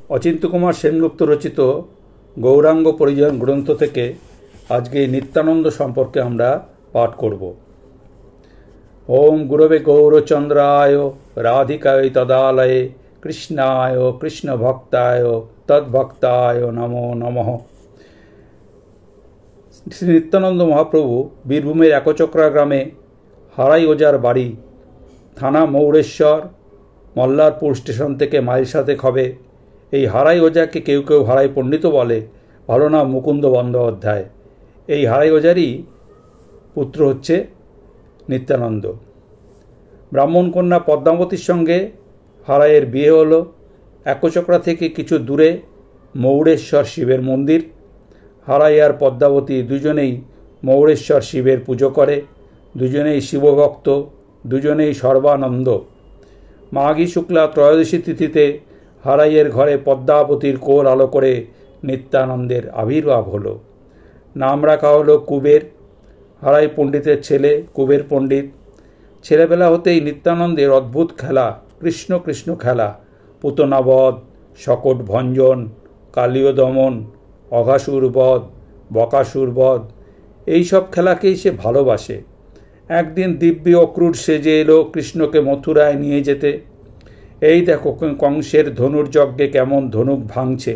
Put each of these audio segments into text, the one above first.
অচিন্ত্য কুমার সেনগুপ্ত রচিত গৌরাঙ্গ পরিজন গ্রন্থ থেকে আজকে নিত্যানন্দ সম্পর্কে আমরা পাঠ করব। ওম গুরবে গৌরচন্দ্রায় রাধিকায় তদালয়ে কৃষ্ণায় কৃষ্ণ ভক্তায় তদ্ভক্তায় নমো নমঃ। শ্রী নিত্যানন্দ মহাপ্রভু বীরভূমের একচক্রা গ্রামে হারাই ওজার বাড়ি, থানা মৌরেশ্বর, মল্লারপুর স্টেশন থেকে মাইল 7 হবে। এই হারাই ওজাকে কেউ কেউ হারাই পণ্ডিতও বলে, ভালো নাম মুকুন্দ বন্দ্যোপাধ্যায়। এই হারাই ওজারই পুত্র হচ্ছে নিত্যানন্দ। ব্রাহ্মণ কন্যা পদ্মাবতীর সঙ্গে হারাইয়ের বিয়ে হলো। একচক্রা থেকে কিছু দূরে মৌরেশ্বর শিবের মন্দির। হারাই আর পদ্মাবতী দুজনেই মৌরেশ্বর শিবের পুজো করে, দুজনেই শিবভক্ত, দুজনেই সর্বানন্দ। মাঘী শুক্লা ত্রয়োদশী তিথিতে হারাইয়ের ঘরে পদ্মাবতীর কোল আলো করে নিত্যানন্দের আবির্ভাব হলো। নাম রাখা হলো কুবের। হারাই পণ্ডিতের ছেলে কুবের পণ্ডিত। ছেলেবেলা হতেই নিত্যানন্দের অদ্ভুত খেলা, কৃষ্ণ কৃষ্ণ খেলা, পুতনাবধ, শকট ভঞ্জন, কালীয় দমন, অঘাসুর বধ, বকাসুর বধ, এইসব খেলাকেই সে ভালোবাসে। একদিন দিব্যি অক্রূর সেজে এলো কৃষ্ণকে মথুরায় নিয়ে যেতে। এই দেখো কংসের ধনুর্যজ্ঞে কেমন ধনুক ভাঙছে,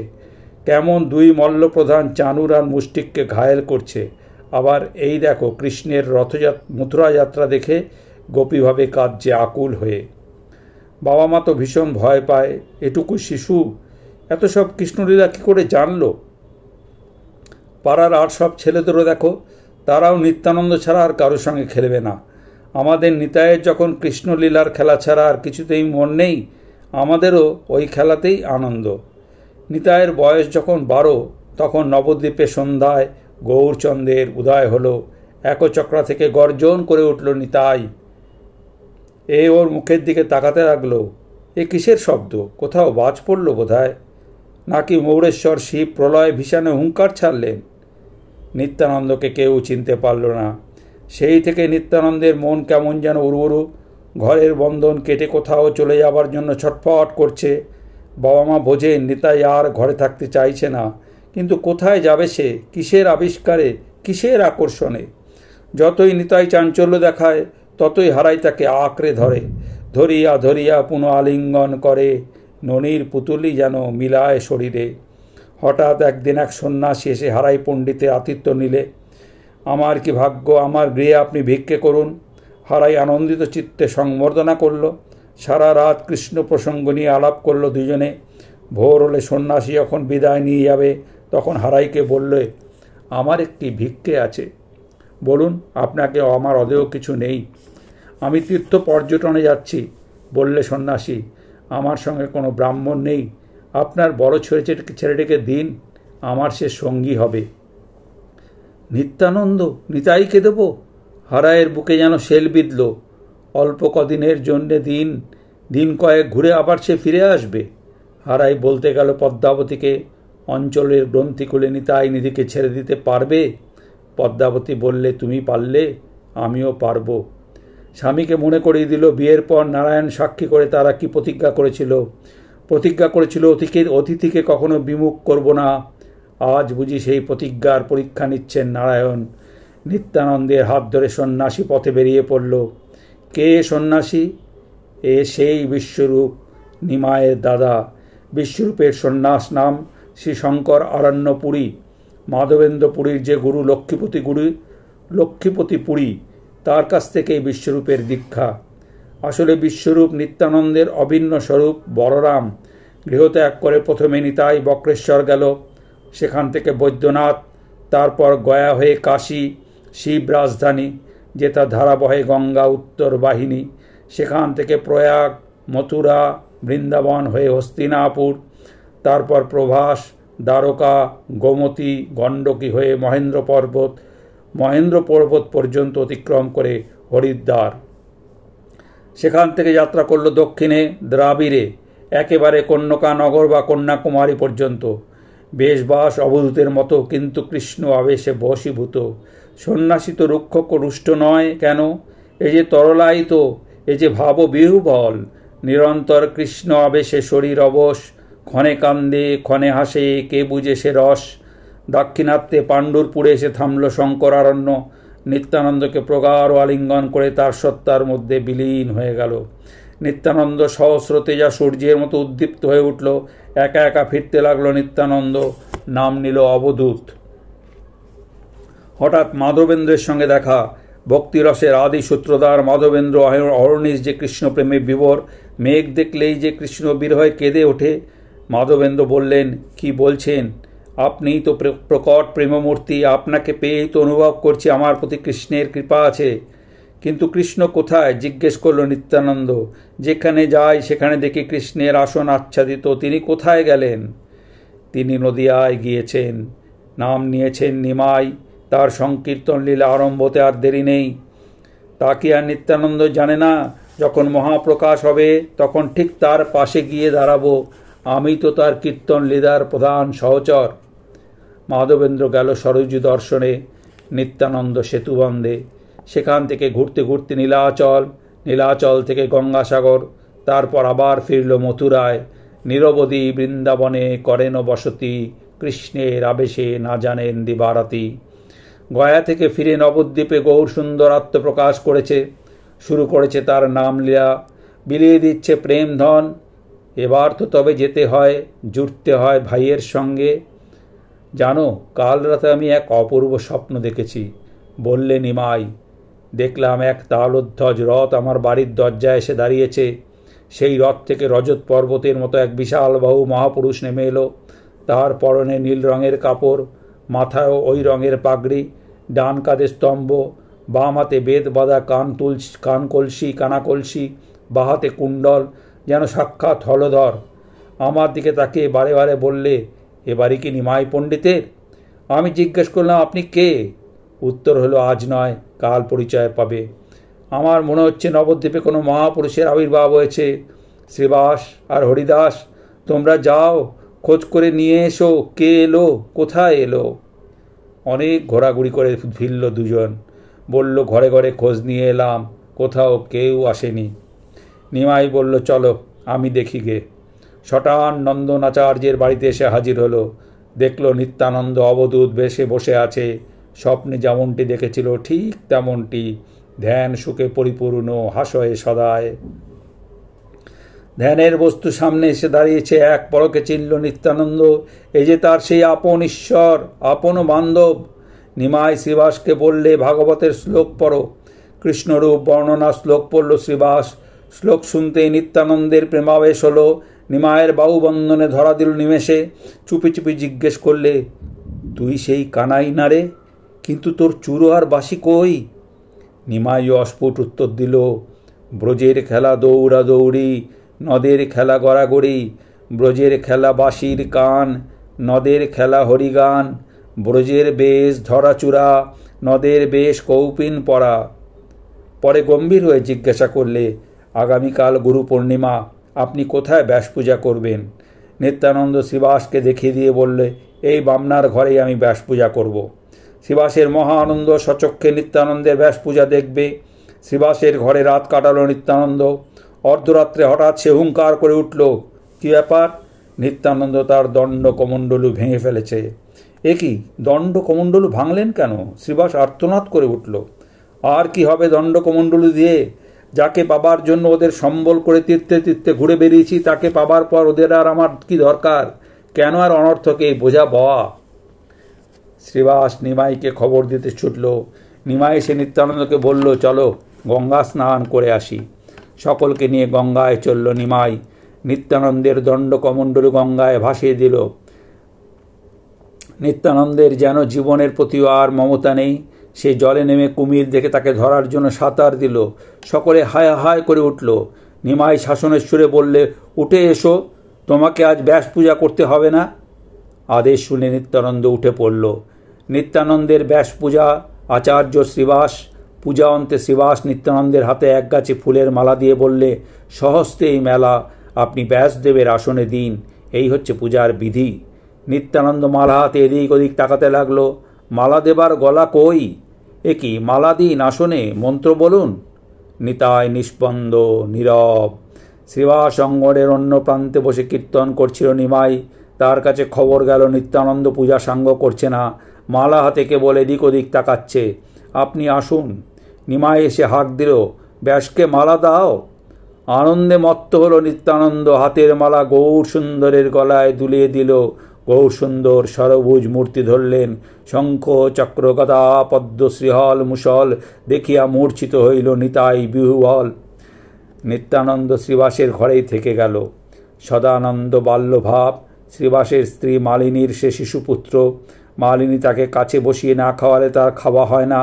কেমন দুই মল্লপ্রধান চানুর আর মুষ্টিককে ঘায়েল করছে। আবার এই দেখো কৃষ্ণের মথুরা যাত্রা দেখে গোপীভাবে কাঁদছে আকুল হয়ে। বাবা মা তো ভীষণ ভয় পায়, এটুকু শিশু এত সব কৃষ্ণলীলা কী করে জানলো। পাড়ার আর সব ছেলেদেরও দেখো, তারাও নিত্যানন্দ ছাড়া আর কারোর সঙ্গে খেলবে না। আমাদের নিতাইয়ের যখন কৃষ্ণলীলার খেলা ছাড়া আর কিছুতেই মন নেই, আমাদেরও ওই খেলাতেই আনন্দ। নিতাইয়ের বয়স যখন 12, তখন নবদ্বীপে সন্ধ্যায় গৌরচন্দ্রের উদয় হলো। একচক্রা থেকে গর্জন করে উঠল নিতাই। ওর মুখের দিকে তাকাতে লাগলো। এ কিসের শব্দ? কোথাও বাজ পড়ল বোধহয়, নাকি মৌরেশ্বর শিব প্রলয় ভীষণে হুঙ্কার ছাড়লেন? নিত্যানন্দকে কেউ চিনতে পারল না। সেই থেকে নিত্যানন্দের মন কেমন যেন উড়ুউড়ু, ঘরের বন্ধন কেটে কোথাও চলে যাবার জন্য ছটফট করছে। বাবা মা বোঝেন নিতাই আর ঘরে থাকতে চাইছে না, কিন্তু কোথায় যাবে সে? কিসের আবিষ্কারে, কিসের আকর্ষণে? যতই নিতাই চাঞ্চল্য দেখায়, ততই হারাই তাকে আঁকড়ে ধরে। ধরিয়া ধরিয়া পুনঃ আলিঙ্গন করে, ননির পুতুলি যেন মিলায় শরীরে। হঠাৎ একদিন এক সন্ন্যাসী এসে হারাই পণ্ডিতের আতিথ্য নিলে। আমার কি ভাগ্য, আমার গৃহে আপনি ভিক্ষে করুন। হারাই আনন্দিত চিত্তে সংবর্ধনা করল। সারা রাত কৃষ্ণ প্রসঙ্গ নিয়ে আলাপ করল দুজনে। ভোর হলে সন্ন্যাসী যখন বিদায় নিয়ে যাবে, তখন হারাইকে বললে, আমার একটি ভিক্ষে আছে, বলুন। আপনাকে আমার অদেয় কিছু নেই, আমি তীর্থ পর্যটনে যাচ্ছি। বললে সন্ন্যাসী, আমার সঙ্গে কোনো ব্রাহ্মণ নেই, আপনার বড় ছেলেটিকে দিন, আমার সে সঙ্গী হবে। নিত্যানন্দ, নিতাইকে দেব? হারাইয়ের বুকে যেন শেল বিঁধল। অল্প কদিনের জন্যে দিন কয়েক ঘুরে আবার সে ফিরে আসবে। হারাই বলতে গেল পদ্মাবতীকে, অঞ্চলের গ্রন্থি খুলে নিতাই নিধিকে ছেড়ে দিতে পারবে? পদ্মাবতী বললে, তুমি পারলে আমিও পারব। স্বামীকে মনে করিয়ে দিল বিয়ের পর নারায়ণ সাক্ষী করে তারা কি প্রতিজ্ঞা করেছিল অতিথিকে কখনো বিমুখ করব না। আজ বুঝি সেই প্রতিজ্ঞার পরীক্ষা নিচ্ছেন নারায়ণ। নিত্যানন্দের হাত ধরে সন্ন্যাসী পথে বেরিয়ে পড়ল। কে সন্ন্যাসী? সেই বিশ্বরূপ, নিমায়ের দাদা। বিশ্বরূপের সন্ন্যাস নাম শ্রী শঙ্কর আরণ্যপুরী। মাধবেন্দ্র পুরীর যে গুরু লক্ষ্মীপতি পুরী, তার কাছ থেকেই বিশ্বরূপের দীক্ষা। আসলে বিশ্বরূপ নিত্যানন্দের অভিন্ন স্বরূপ বলরাম। গৃহত্যাগ করে প্রথমে নিতাই বক্রেশ্বর গেল, সেখান থেকে বৈদ্যনাথ, তারপর গয়া হয়ে কাশী, শিব রাজধানী, যেটা ধারাবহে গঙ্গা উত্তর বাহিনী। সেখান থেকে প্রয়াগ, মথুরা, বৃন্দাবন হয়ে হস্তিনাপুর, তারপর প্রভাস, দ্বারকা, গোমতী, গণ্ডকী হয়ে মহেন্দ্র পর্বত পর্যন্ত অতিক্রম করে হরিদ্বার। সেখান থেকে যাত্রা করল দক্ষিণে দ্রাবিড়ে, একেবারে কন্যকা নগর বা কন্যাকুমারী পর্যন্ত। বেশবাস অবধূতের মতো, কিন্তু কৃষ্ণ আবেশে বশীভূত। সন্ন্যাসী তো রুষ্ট নয় কেন? এ যে তরলায়িত, এ যে ভাববিহ্বল। নিরন্তর কৃষ্ণ আবেশে শরীর অবশ, ক্ষণে কান্দে ক্ষণে হাসে, কে বুঝে সে রস। দাক্ষিণাত্যে পাণ্ডুরপুরে এসে থামল শঙ্করারণ্য। নিত্যানন্দকে প্রগাঢ় আলিঙ্গন করে তার সত্তার মধ্যে বিলীন হয়ে গেল। নিত্যানন্দ সহস্র তেজা সূর্যের মতো উদ্দীপ্ত হয়ে উঠল। একা একা ফিরতে লাগলো নিত্যানন্দ। নাম নিল অবধূত। হঠাৎ মাধবেন্দ্রের সঙ্গে দেখা। ভক্তিরসের আদি সূত্রধার মাধবেন্দ্র অহর্নিশ যে কৃষ্ণপ্রেমে বিভোর। মেঘ দেখলেই যে কৃষ্ণ বিরহে কেঁদে ওঠে। মাধবেন্দ্র বললেন, কি বলছেন? আপনিই তো প্রকট প্রেমমূর্তি, আপনাকে পেয়েই তো অনুভব করছি আমার প্রতি কৃষ্ণের কৃপা আছে। কিন্তু কৃষ্ণ কোথায়? জিজ্ঞেস করল নিত্যানন্দ। যেখানে যাই সেখানে দেখি কৃষ্ণের আসন আচ্ছাদিত, তিনি কোথায় গেলেন? তিনি নদিয়ায় গিয়েছেন, নাম নিয়েছেন নিমাই। তার সংকীর্তন লীলা আরম্ভতে আর দেরি নেই। তা কি আর নিত্যানন্দ জানে না? যখন মহাপ্রকাশ হবে তখন ঠিক তার পাশে গিয়ে দাঁড়াবো। আমি তো তার কীর্তন লীলার প্রধান সহচর। মাধবেন্দ্র গেল সরযূ দর্শনে, নিত্যানন্দ সেতুবন্ধে। সেখান থেকে ঘুরতে ঘুরতে নীলাচল, নীলাচল থেকে গঙ্গাসাগর, তারপর আবার ফিরল মথুরায়। নিরবধি বৃন্দাবনে করেন বসতি, কৃষ্ণের আবেশে না জানেন দিবারাতি। গয়া থেকে ফিরে নবদ্বীপে গৌর সুন্দর আত্মপ্রকাশ করেছে, শুরু করেছে তার নাম লীলা, বিলিয়ে দিচ্ছে প্রেম ধন। এবার তো তবে যেতে হয়, জুটতে হয় ভাইয়ের সঙ্গে। জানো, কাল রাতে আমি এক অপূর্ব স্বপ্ন দেখেছি, বললে নিমাই। দেখলাম এক তালোধ্বজ রথ আমার বাড়ির দরজায় এসে দাঁড়িয়েছে। সেই রথ থেকে রজত পর্বতের মতো এক বিশাল বাহু মহাপুরুষ নেমে এলো। তার পরনে নীল রঙের কাপড়, মাথায়ও ওই রঙের পাগড়ি, ডান কাঁধে স্তম্ভ, বাম হাতে বেদ বাঁধা কানাকলসি, বাঁ হাতে কুণ্ডল, যেন সাক্ষাৎ হলধর। আমার দিকে তাকিয়ে বারে বারে বললে, এবারই কি নিমাই পণ্ডিতের? আমি জিজ্ঞেস করলাম, আপনি কে? উত্তর হলো, আজ নয়, কাল পরিচয় পাবে। আমার মনে হচ্ছে নবদ্বীপে কোনো মহাপুরুষের আবির্ভাব হয়েছে। শ্রীবাস আর হরিদাস, তোমরা যাও, খোঁজ করে নিয়ে এসো, কে এলো, কোথায় এলো। অনেক ঘোরাঘুরি করে ফিরল দুজন। বলল, ঘরে ঘরে খোঁজ নিয়ে এলাম, কোথাও কেউ আসেনি। নিমাই বলল, চলো আমি দেখি গে। শটান নন্দনাচার্যের বাড়িতে এসে হাজির হলো। দেখল নিত্যানন্দ অবধূত বেশে বসে আছে। স্বপ্নে যেমনটি দেখেছিল ঠিক তেমনটি, ধ্যান সুখে পরিপূর্ণ, হাসয়ে সদায়। ধ্যানের বস্তু সামনে এসে দাঁড়িয়েছে। এক পলকে চিনল নিত্যানন্দ, এই যে তার সেই আপন ঈশ্বর, আপন বান্ধব। নিমাই শ্রীবাসকে বললে, ভাগবতের শ্লোক পড়ো। কৃষ্ণরূপ বর্ণনা শ্লোক পড়ল শ্রীবাস। শ্লোক শুনতেই নিত্যানন্দের প্রেমাবেশ হলো। নিমায়ের বাহুবন্ধনে ধরা দিল নিমেষে। চুপি চুপি জিজ্ঞেস করলে, তুই সেই কানাই না রে? কিন্তু তোর চূড়ো আর বাসি কই? নিমাই অস্ফুট উত্তর দিল, ব্রজের খেলা দৌড়াদৌড়ি, নদের খেলা গড়াগড়ি, ব্রজের খেলা বাঁশির কান, নদের খেলা হরিগান, ব্রজের বেশ ধরাচূড়া, নদের বেশ কৌপিন পরা। পরে গম্ভীর হয়ে জিজ্ঞাসা করলে, আগামীকাল গুরু পূর্ণিমা, আপনি কোথায় ব্যাস পূজা করবেন? নিত্যানন্দ শ্রীবাসকে দেখিয়ে দিয়ে বললে, এই বামনার ঘরেই আমি ব্যাস পূজা করব। শ্রীবাসের মহা আনন্দ, সচক্ষে নিত্যানন্দের ব্যাস পূজা দেখবে। শ্রীবাসের ঘরে রাত কাটালো নিত্যানন্দ। অর্ধরাত্রে হঠাৎ সে হুঙ্কার করে উঠল, কি ব্যাপার? নিত্যানন্দ তার দণ্ড কমণ্ডলু ভেঙে ফেলেছে। এ কি, দণ্ড কমণ্ডলু ভাঙলেন কেন? শ্রীবাস আর্তনাদ করে উঠল। আর কি হবে দণ্ড কমণ্ডলু দিয়ে? যাকে পাবার জন্য ওদের সম্বল করে তীর্থে তীর্থে ঘুরে বেরিয়েছি, তাকে পাবার পর ওদের আর আমার কি দরকার? কেন আর অনর্থকে বোঝা বওয়া? শ্রীবাস নিমাইকে খবর দিতে ছুটল। নিমাই এসে নিত্যানন্দকে বলল, চলো গঙ্গা স্নান করে আসি। সকলকে নিয়ে গঙ্গায় চলল নিমাই। নিত্যানন্দের দণ্ড কমণ্ডলু গঙ্গায় ভাসিয়ে দিল। নিত্যানন্দের যেন জীবনের প্রতিও আর মমতা নেই। সে জলে নেমে কুমির দেখে তাকে ধরার জন্য সাঁতার দিল। সকলে হায় হায় করে উঠল। নিমাই শাসনের সুরে বললে, উঠে এসো, তোমাকে আজ ব্যাস পূজা করতে হবে না। আদেশ শুনে নিত্যানন্দ উঠে পড়ল। নিত্যানন্দের ব্যাস পূজা, আচার্য শ্রীবাস। পূজা অন্তে শ্রীবাস নিত্যানন্দের হাতে একগাছি ফুলের মালা দিয়ে বললে, সহস্তে এই মেলা আপনি ব্যাসদেবের আসনে দিন, এই হচ্ছে পূজার বিধি। নিত্যানন্দ মালা হাতে এদিক ওদিক তাকাতে লাগলো। মালা দেবার গলা কই? এ কি, মালা দিন আসনে, মন্ত্র বলুন। নিতাই নিষ্পন্দ নীরব। শ্রীবাস অঙ্গনের অন্য প্রান্তে বসে কীর্তন করছিল নিমাই। তার কাছে খবর গেল নিত্যানন্দ পূজা সাঙ্গ করছে না, মালা হাতে কেবল এদিক ওদিক তাকাচ্ছে। আপনি আসুন। নিমাই এসে হাঁক দিল, ব্যাসকে মালা দাও। আনন্দে মত্ত হল নিত্যানন্দ। হাতের মালা গৌর সুন্দরের গলায় দুলিয়ে দিল। গৌর সুন্দর সরভুজ মূর্তি ধরলেন। শঙ্খ চক্র গদা পদ্ম শ্রীহল মুসল দেখিয়া মূর্ছিত হইল নিতাই বিহুবল। নিত্যানন্দ শ্রীবাসের ঘরেই থেকে গেল। সদানন্দ বাল্যভাব। শ্রীবাসের স্ত্রী মালিনীর সে শিশুপুত্র। মালিনী তাকে কাছে বসিয়ে না খাওয়ালে তার খাওয়া হয় না।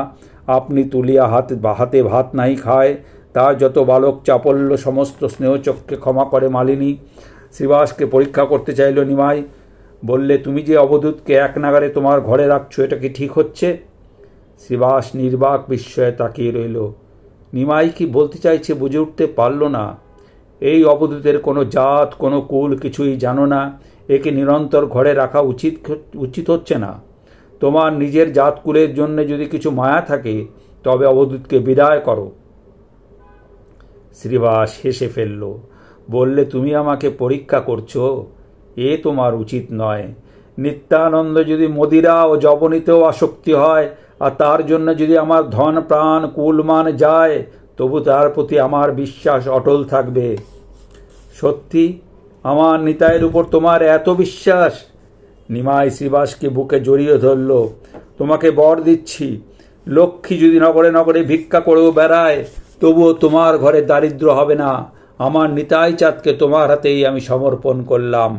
আপনি তুলিয়া হাতে ভাত নাই খায়। তার যত বালক চাপল্য সমস্ত স্নেহচক্ষে ক্ষমা করে মালিনী। শ্রীবাসকে পরীক্ষা করতে চাইল নিমাই। বললে, তুমি যে অবধূতকে এক নাগারে তোমার ঘরে রাখছো, এটা কি ঠিক হচ্ছে? শ্রীবাস নির্বাক বিস্ময়ে তাকিয়ে রইল। নিমাই কি বলতে চাইছে বুঝে উঠতে পারল না। এই অবধূতের কোনো জাত কোনো কুল কিছুই জানো না, একে নিরন্তর ঘরে রাখা উচিত হচ্ছে না। তোমার নিজের জাত কুলের জন্য যদি কিছু মায়া থাকে তবে অবধূতকে বিদায় করো। শ্রীবাস হেসে ফেলল। বললে, তুমি আমাকে পরীক্ষা করছো? এ তোমার উচিত নয়। নিত্যানন্দ যদি মদিরা ও যবনীতেও আসক্তি হয় আর তার জন্য যদি আমার ধন প্রাণ কুলমান যায়, তবু তার প্রতি আমার বিশ্বাস অটল থাকবে। সত্যি আমার নিতাইয়ের উপর তোমার এত বিশ্বাস? নিমাই শ্রীবাসকে বুকে জড়িয়ে ধরল। তোমাকে বর দিচ্ছি, লক্ষ্মী যদি নগরে নগরে ভিক্ষা করেও বেড়ায় তবুও তোমার ঘরে দারিদ্র হবে না। আমার নিতাই চাঁদকে তোমার হাতেই আমি সমর্পণ করলাম।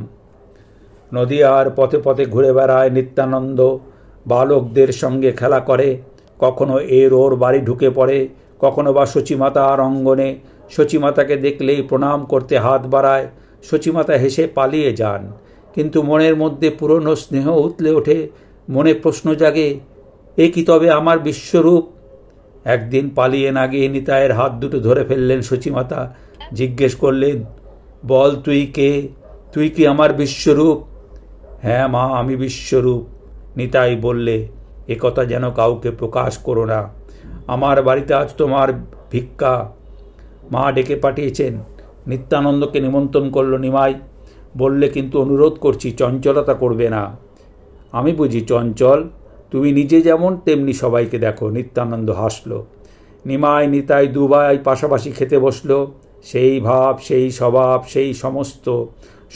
নদীয়ার পথে পথে ঘুরে বেড়ায় নিত্যানন্দ। বালকদের সঙ্গে খেলা করে, কখনো ওর বাড়ি ঢুকে পড়ে, কখনো বা শচীমাতার অঙ্গনে। শচীমাতাকে দেখলেই প্রণাম করতে হাত বাড়ায়। শচীমাতা হেসে পালিয়ে যান, কিন্তু মনের মধ্যে পুরনো স্নেহ উতলে ওঠে। মনে প্রশ্ন জাগে, এ কি তবে আমার বিশ্বরূপ? একদিন পালিয়ে না গিয়ে নিতাইয়ের হাত দুটো ধরে ফেললেন শচীমাতা। জিজ্ঞেস করলেন, বল তুই কে? তুই কি আমার বিশ্বরূপ? হ্যাঁ মা, আমি বিশ্বরূপ। নিতাই বললে, এ কথা যেন কাউকে প্রকাশ করো না। আমার বাড়িতে আজ তোমার ভিক্ষা। মা ডেকে পাঠিয়েছেন। নিত্যানন্দকে নিমন্ত্রণ করল নিমাই। বললে, কিন্তু অনুরোধ করছি চঞ্চলতা করবে না। আমি বুঝি চঞ্চল? তুমি নিজে যেমন তেমনি সবাইকে দেখো। নিত্যানন্দ হাসল। নিমাই নিতাই দুবাই পাশাপাশি খেতে বসল। সেই ভাব, সেই স্বভাব, সেই সমস্ত।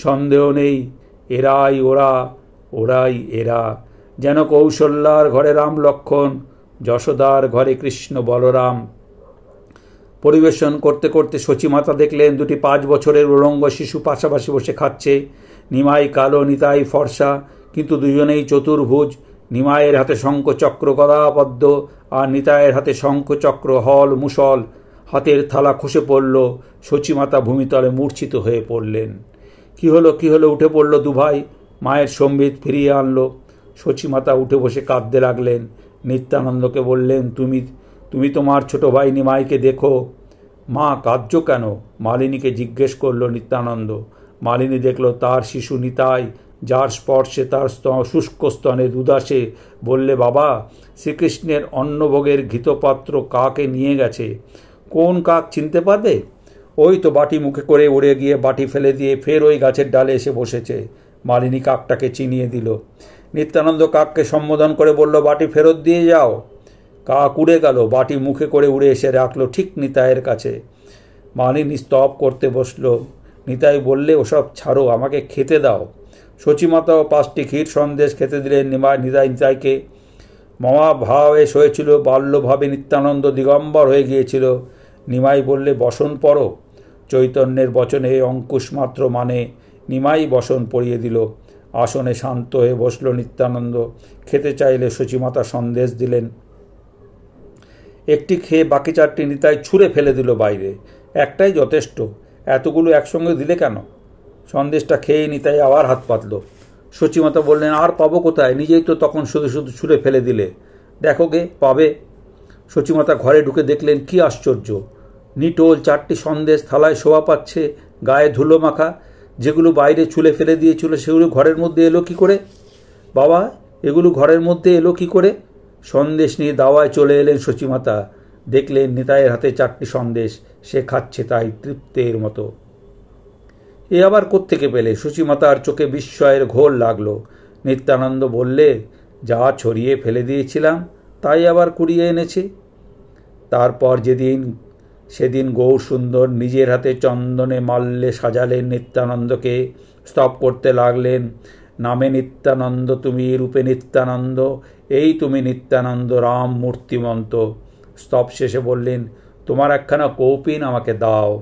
সন্দেহ নেই, এরাই ওরা, ওরাই এরা। যেন কৌশল্যার ঘরে রাম লক্ষ্মণ, যশোদার ঘরে কৃষ্ণ বলরাম। পরিবেশন করতে করতে শচীমাতা দেখলেন দুটি 5 বছরের উলঙ্গ শিশু পাশাপাশি বসে খাচ্ছে। নিমাই কালো, নিতাই ফর্সা, কিন্তু দুজনেই চতুর্ভুজ। নিমাইয়ের হাতে শঙ্খ চক্র গদা পদ্ম আর নিতাইয়ের হাতে শঙ্খ চক্র হল মুসল। হাতের থালা খসে পড়ল। শচীমাতা ভূমিতলে মূর্ছিত হয়ে পড়লেন। কি হলো কি হলো? উঠে পড়ল দুভাই, মায়ের সম্বিত ফিরিয়ে আনলো। শচীমাতা উঠে বসে কাঁদতে লাগলেন। নিত্যানন্দকে বললেন, তুমি তোমার ছোট ভাই নিমাইকে দেখো। মা, কাঁদছ কেন? মালিনীকে জিজ্ঞেস করল নিত্যানন্দ। মালিনী দেখল তার শিশু নিতাই, যার স্পর্শে তার শুষ্ক স্তনে দুদাসে। বললে, বাবা, শ্রীকৃষ্ণের অন্নভোগের ঘৃতপাত্র কাকে নিয়ে গেছে? কোন কাক চিনতে পারবে? ওই তো বাটি মুখে করে উড়ে গিয়ে বাটি ফেলে দিয়ে ফের ওই গাছের ডালে এসে বসেছে। মালিনী কাকটাকে চিনিয়ে দিল। নিত্যানন্দ কাককে সম্বোধন করে বলল, বাটি ফেরত দিয়ে যাও। কাক উড়ে গেল, বাটি মুখে করে উড়ে এসে রাখলো ঠিক নিতাইয়ের কাছে। মালিনী স্তব করতে বসল। নিতাই বললে, ওসব ছাড়ো, আমাকে খেতে দাও। শচীমাতাও 5টি ক্ষীর সন্দেশ খেতে দিলেন নিতাইকে। মামা ভাবে হয়েছিল, বাল্যভাবে নিত্যানন্দ দিগম্বর হয়ে গিয়েছিল। নিমাই বললে, বসন পরো। চৈতন্যের বচনে অঙ্কুশ মাত্র মানে। নিমাই বসন পরিয়ে দিল। আসনে শান্ত হয়ে বসল নিত্যানন্দ। খেতে চাইলে শচীমাতা সন্দেশ দিলেন। একটি খেয়ে বাকি 4টি নিতাই ছুঁড়ে ফেলে দিল বাইরে। একটাই যথেষ্ট, এতগুলো একসঙ্গে দিলে কেন? সন্দেশটা খেয়ে নিতাই আবার হাত পাতল। শচীমাতা বললেন, আর পাবো কোথায়? নিজেই তো তখন শুধু শুধু ছুঁড়ে ফেলে দিলে। দেখো গে, পাবে। শচীমাতা ঘরে ঢুকে দেখলেন, কি আশ্চর্য! নিটোল 4টি সন্দেশ থালায় শোভা পাচ্ছে, গায়ে ধুলো মাখা। যেগুলো বাইরে ছুঁড়ে ফেলে দিয়েছিল সেগুলো ঘরের মধ্যে এলো কি করে? বাবা, এগুলো ঘরের মধ্যে এলো কি করে? সন্দেশ নিয়ে দাওয়ায় চলে এলেন শচীমাতা। দেখলেন নিতাইয়ের হাতে 4টি সন্দেশ। সে খাচ্ছে তাই তৃপ্তের মতো। এ আবার কোত্থেকে পেলে? সূচিমাতার চোখে বিস্ময়ের ঘোর লাগলো। নিত্যানন্দ বললে, যা ছড়িয়ে ফেলে দিয়েছিলাম তাই আবার কুড়িয়ে এনেছি। তারপর সেদিন গৌরসুন্দর নিজের হাতে চন্দনে মাল্যে সাজালেন নিত্যানন্দকে, স্তব করতে লাগলেন, নামে নিত্যানন্দ তুমি, রূপে নিত্যানন্দ, এই তুমি নিত্যানন্দ রাম মূর্তিমন্ত। স্তব শেষে বললেন, তোমার একখানা কৌপিন আমাকে দাও।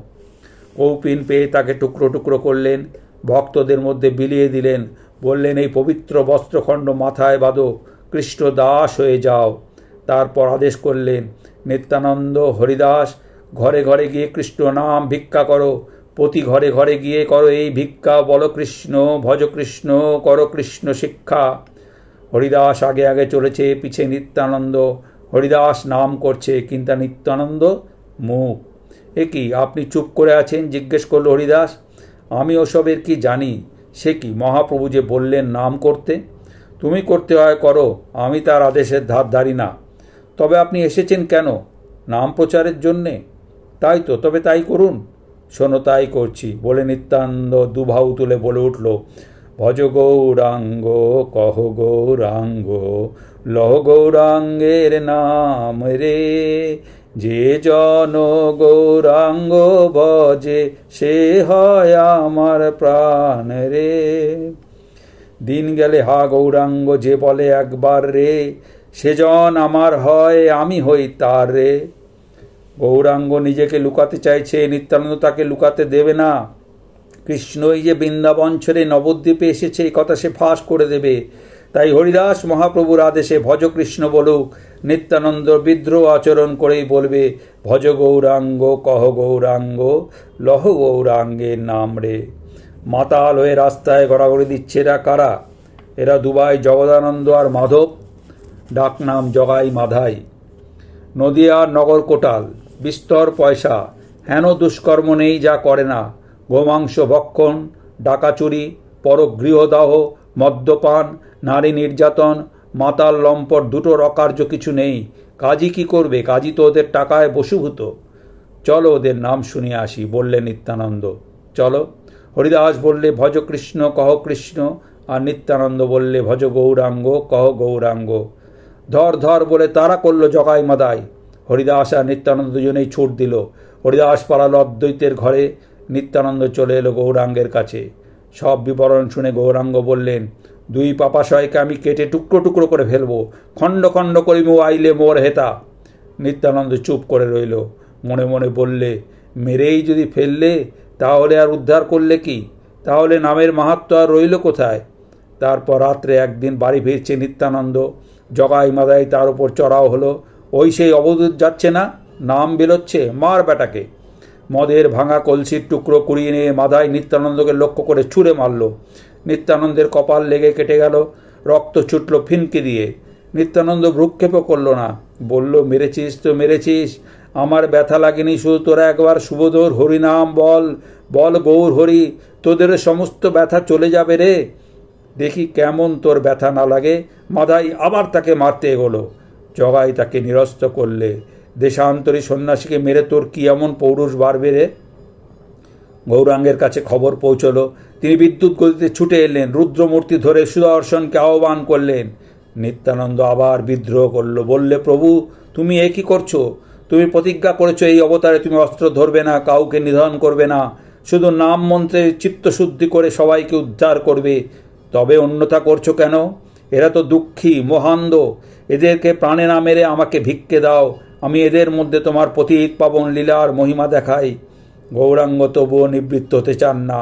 কৌপিন পেয়ে তাকে টুকরো টুকরো করলেন, ভক্তদের মধ্যে বিলিয়ে দিলেন, বললেন, এই পবিত্র বস্ত্রখণ্ড মাথায় বাঁধো, কৃষ্ণ দাস হয়ে যাও। তারপর আদেশ করলেন, নিত্যানন্দ, হরিদাস, ঘরে ঘরে গিয়ে কৃষ্ণ নাম ভিক্ষা করো, প্রতি ঘরে ঘরে গিয়ে করো এই ভিক্ষা, বলো কৃষ্ণ, ভজ কৃষ্ণ, করো কৃষ্ণ শিক্ষা। হরিদাস আগে আগে চলেছে, পিছে নিত্যানন্দ। হরিদাস নাম করছে, কিন্তু নিত্যানন্দ মুখ। এ কি, আপনি চুপ করে আছেন? জিজ্ঞেস করল হরিদাস। আমি ওসবের কি জানি? সে কি, মহাপ্রভু যে বললেন নাম করতে। তুমি করতে হয় করো, আমি তার আদেশের ধার ধারি না। তবে আপনি এসেছেন কেন? নাম প্রচারের জন্যে? তাই তো, তবে তাই করুন। শোনো, তাই করছি, বলে নিত্যানন্দ দুভাউ তুলে বলে উঠল, ভজ গৌরাঙ্গ, কহ গৌরাঙ্গ, লহ গৌরাঙ্গের নাম রে, যে জন গৌরাঙ্গ ভজে, সে হয় আমার প্রাণ রে। দিন গেলে হা গৌরাঙ্গ, যে বলে একবার রে, সেজন আমার হয়, আমি হই তার রে। গৌরাঙ্গ নিজেকে লুকাতে চাইছে, নিত্যানন্দ তাকে লুকাতে দেবে না। কৃষ্ণই যে বৃন্দাবন ছেড়ে নবদ্বীপে এসেছে এই কথা সে ফাঁস করে দেবে। তাই হরিদাস মহাপ্রভুর আদেশে ভজ কৃষ্ণ বলুক। নিত্যানন্দ বিদ্রোহ আচরণ করেই বলবে, ভজ গৌরাঙ্গ, কহ গৌরাঙ্গ, লহ গৌরাঙ্গের নাম রে। মাতাল হয়ে রাস্তায় গড়াগড়ি দিচ্ছে এরা কারা? এরা দুবাই জগদানন্দ আর মাধব, ডাকনাম জগাই মাধাই। নদিয়ার নগর কোটাল, বিস্তর পয়সা, হেন দুষ্কর্ম নেই যা করে না। গোমাংস ভক্ষণ, ডাকাচুরি, পরগৃহদাহ, মদ্যপান, নারী নির্যাতন, মাতাল লম্পট, দুটোর অকার্য কিছু নেই। কাজী কি করবে? কাজী তো ওদের টাকায় বশীভূত। চলো ওদের নাম শুনিয়ে আসি, বললে নিত্যানন্দ। চলো। হরিদাস বললে, ভজ কৃষ্ণ, কহ কৃষ্ণ, আর নিত্যানন্দ বললে, ভজ গৌরাঙ্গ, কহ গৌরাঙ্গ। ধর ধর বলে তারা করল জগাই মাদাই। হরিদাস আর নিত্যানন্দ দুজনেই ছুট দিল। হরিদাস পালালো অদ্বৈতের ঘরে, নিত্যানন্দ চলে এলো গৌরাঙ্গের কাছে। সব বিবরণ শুনে গৌরাঙ্গ বললেন, দুই পাপাশয়কে আমি কেটে টুকরো টুকরো করে ফেলবো, খণ্ড খণ্ড করিব আইলে মোর হেতা। নিত্যানন্দ চুপ করে রইল, মনে মনে বললে, মেরেই যদি ফেললে তাহলে আর উদ্ধার করলে কি? তাহলে নামের মাহাত্ম্য আর রইল কোথায়? তারপর রাত্রে একদিন বাড়ি ফিরছে নিত্যানন্দ, জগাই মাদাই তার উপর চড়াও হলো। ওই সেই অবধূত যাচ্ছে না, নাম বেরোচ্ছে, মার বেটাকে। মদের ভাঙা কলসির টুকরো কুড়িয়ে নিয়ে মাদাই নিত্যানন্দকে লক্ষ্য করে ছুঁড়ে মারল। নিত্যানন্দের কপাল লেগে কেটে গেল, রক্ত ছুটল ফিনকি দিয়ে। নিত্যানন্দ ভ্রুক্ষেপও করল না, বলল, মেরেছিস তো মেরেছিস, আমার ব্যথা লাগেনি, শুধু তোরা একবার সুবোধর হরিনাম বল, বল গৌর হরি, তোদের সমস্ত ব্যথা চলে যাবে রে। দেখি কেমন তোর ব্যথা না লাগে। মাদাই আবার তাকে মারতে এগোলো। জগাই তাকে নিরস্ত করলে, দেশান্তরী সন্ন্যাসীকে মেরে তোর কি এমন পৌরুষ বাড়বে রে? গৌরাঙ্গের কাছে খবর পৌঁছল। তিনি বিদ্যুৎ গতিতে ছুটে এলেন, রুদ্রমূর্তি ধরে সুদর্শনকে আহ্বান করলেন। নিত্যানন্দ আবার বিদ্রোহ করল, বললে, প্রভু তুমি এ কি করছো? তুমি প্রতিজ্ঞা করেছো এই অবতারে তুমি অস্ত্র ধরবে না, কাউকে নিধন করবে না, শুধু নাম মন্ত্রে চিত্তশুদ্ধি করে সবাইকে উদ্ধার করবে। তবে অন্যথা করছো কেন? এরা তো দুঃখী মহান্ধ, এদেরকে প্রাণে না মেরে আমাকে ভিক্ষে দাও, আমি এদের মধ্যে তোমার পতিত পাবন লীলার মহিমা দেখাই। গৌরাঙ্গ তবুও নিবৃত্ত হতে চান না।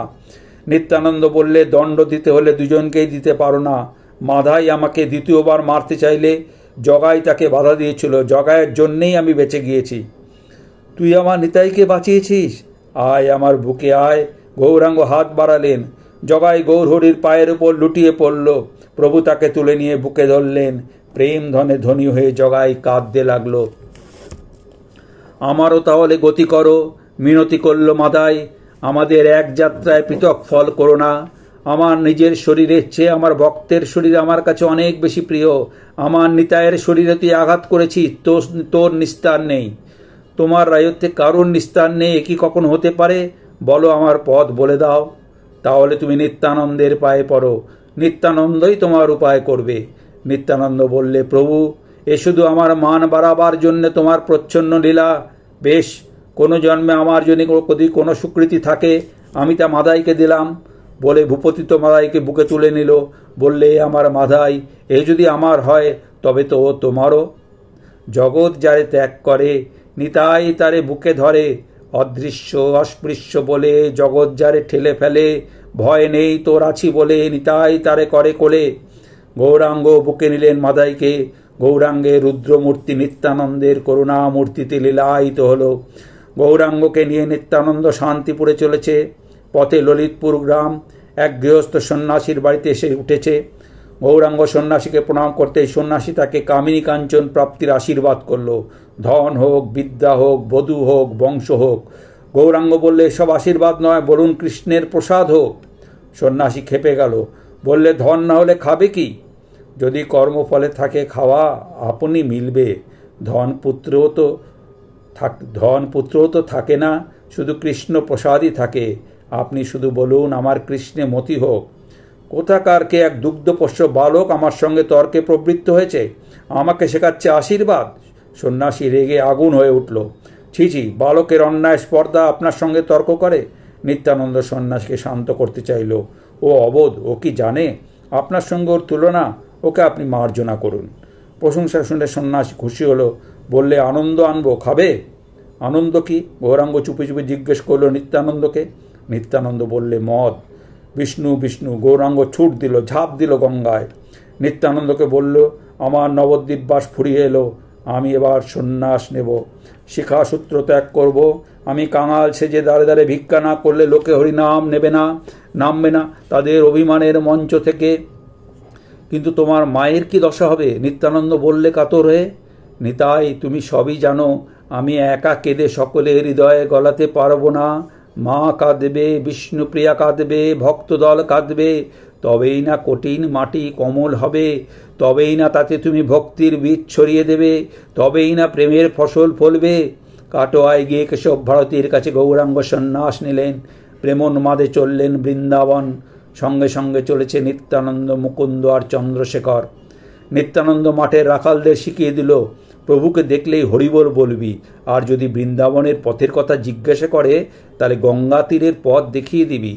নিত্যানন্দ বললে, দণ্ড দিতে হলে দুজনকেই দিতে পারো না। মাধাই আমাকে দ্বিতীয়বার মারতে চাইলে জগাই তাকে বাধা দিয়েছিল, জগাইয়ের জন্যেই আমি বেঁচে গিয়েছি। তুই আমার নিতাইকে বাঁচিয়েছিস, আয় আমার বুকে আয়। গৌরাঙ্গ হাত বাড়ালেন, জগাই গৌরহরির পায়ের উপর লুটিয়ে পড়ল। প্রভু তাকে তুলে নিয়ে বুকে ধরলেন। প্রেম ধনে ধনী হয়ে জগাই কাঁদতে লাগল। আমারও তাহলে গতি করো, মিনতি করল মাদাই। আমাদের এক যাত্রায় পৃথক ফল করো না। আমার নিজের শরীরের চেয়ে আমার ভক্তের শরীর আমার কাছে অনেক বেশি প্রিয়। আমার নিতাইয়ের শরীরে তুই আঘাত করেছিস, তোর নিস্তার নেই। তোমার রায়ত্বে কারোর নিস্তার নেই, একই কখন হতে পারে? বলো, আমার পথ বলে দাও। তাহলে তুমি নিত্যানন্দের পায়ে পড়ো, নিত্যানন্দই তোমার উপায় করবে। নিত্যানন্দ বললে, প্রভু, এ শুধু আমার মান বাড়াবার জন্য তোমার প্রচ্ছন্ন লীলা। বেশ, কোনো জন্মে আমার যদি কোনো স্বীকৃতি থাকে আমি তা মাদাইকে দিলাম। বলে ভূপতি তো মাদাইকে বুকে তুলে নিল। বললে, আমার মাদাই, এ যদি আমার হয় তবে তো ও তোমারও। জগৎ যারে ত্যাগ করে নিতাই তারে বুকে ধরে, অদৃশ্য অস্পৃশ্য বলে জগৎ যারে ঠেলে ফেলে, ভয় নেই তোর আছি বলে নিতাই তারে করে কোলে। গৌরাঙ্গ বুকে নিলেন মাদাইকে। গৌরাঙ্গে রুদ্রমূর্তি নিত্যানন্দের করুণামূর্তিতে লীলায়িত হল। গৌরাঙ্গকে নিয়ে নিত্যানন্দ শান্তিপুরে চলেছে। পথে ললিতপুর গ্রাম এক গৃহস্থ সন্ন্যাসীর বাড়িতে এসে উঠেছে। গৌরাঙ্গ সন্ন্যাসীকে প্রণাম করতেই সন্ন্যাসী তাকে কামিনী কাঞ্চন প্রাপ্তির আশীর্বাদ করল। ধন হোক, বিদ্যা হোক, বধূ হোক, বংশ হোক। গৌরাঙ্গ বললে, এসব আশীর্বাদ নয়, বলুন কৃষ্ণের প্রসাদ হোক। সন্ন্যাসী খেপে গেল, বললে, ধন না হলে খাবে কি? যদি কর্মফলে থাকে খাওয়া আপনি মিলবে। ধন পুত্রও তো থাকে না, শুধু কৃষ্ণ প্রসাদই থাকে। আপনি শুধু বলুন আমার কৃষ্ণে মতি হোক। কোথাকার কে এক দুগ্ধপোষ্য বালক আমার সঙ্গে তর্কে প্রবৃত্ত হয়েছে, আমাকে শেখাচ্ছে আশীর্বাদ। সন্ন্যাসী রেগে আগুন হয়ে উঠল। ছি ছি, বালকের অন্যায় স্পর্ধা আপনার সঙ্গে তর্ক করে? নিত্যানন্দ সন্ন্যাসীকে শান্ত করতে চাইল। ও অবোধ, ও কি জানে আপনার সঙ্গে ওর তুলনা? ওকে আপনি মার্জনা করুন। প্রশংসা শুনে সন্ন্যাসী খুশি হলো। বললে, আনন্দ আনবো, খাবে? আনন্দ কি? গৌরাঙ্গ চুপি চুপি জিজ্ঞেস করল নিত্যানন্দকে। নিত্যানন্দ বললে, মদ। বিষ্ণু বিষ্ণু। গৌরাঙ্গ ছুট দিল, ঝাঁপ দিল গঙ্গায়। নিত্যানন্দকে বলল, আমার নবদ্বীপবাস ফুরিয়ে এলো, আমি এবার সন্ন্যাস নেব, শিখাসূত্র ত্যাগ করব। আমি কাঙাল সেজে দাঁড়ে দাঁড়ে ভিক্ষা না করলে লোকে হরিনাম নামবে না তাদের অভিমানের মঞ্চ থেকে। কিন্তু তোমার মায়ের কি দশা হবে? নিত্যানন্দ বললে কাতর হয়ে। নিতাই, তুমি সবই জানো, আমি একা কেঁদে সকলের হৃদয়ে গলাতে পারবো না। মা কাঁদবে, বিষ্ণুপ্রিয়া কাঁদবে, ভক্তদল কাঁদবে, তবেই না কঠিন মাটি কোমল হবে, তবেই না তাতে তুমি ভক্তির বীজ ছড়িয়ে দেবে, তবেই না প্রেমের ফসল ফলবে। কাটোয়ায় গিয়ে কেশব ভারতীর কাছে গৌরাঙ্গ সন্ন্যাস নিলেন। প্রেমোন্মাদে চললেন বৃন্দাবন। সঙ্গে সঙ্গে চলেছে নিত্যানন্দ, মুকুন্দ আর চন্দ্রশেখর। নিত্যানন্দ মাঠের রাখালদের শিখিয়ে দিল, প্রভুকে দেখলেই হরিবোল বলবি, আর যদি বৃন্দাবনের পথের কথা জিজ্ঞাসা করে তাহলে গঙ্গা তীরের পথ দেখিয়ে দিবি।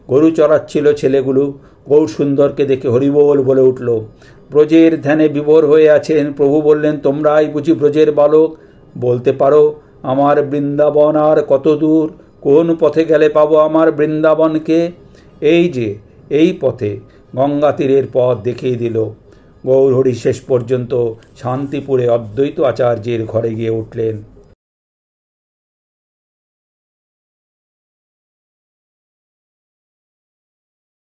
গরু চড়াচ্ছিল ছেলেগুলো, গৌর সুন্দরকে দেখে হরিবোল বলে উঠল। ব্রজের ধ্যানে বিভোর হয়ে আছেন। প্রভু বললেন, তোমরাই বুঝি ব্রজের বালক, বলতে পারো আমার বৃন্দাবন আর কত দূর? কোন পথে গেলে পাবো আমার বৃন্দাবনকে? এই যে এই পথে। গঙ্গা তীরের পথ দেখিয়ে দিল। গৌরহরি শেষ পর্যন্ত শান্তিপুরে অদ্বৈত আচার্যের ঘরে গিয়ে উঠলেন।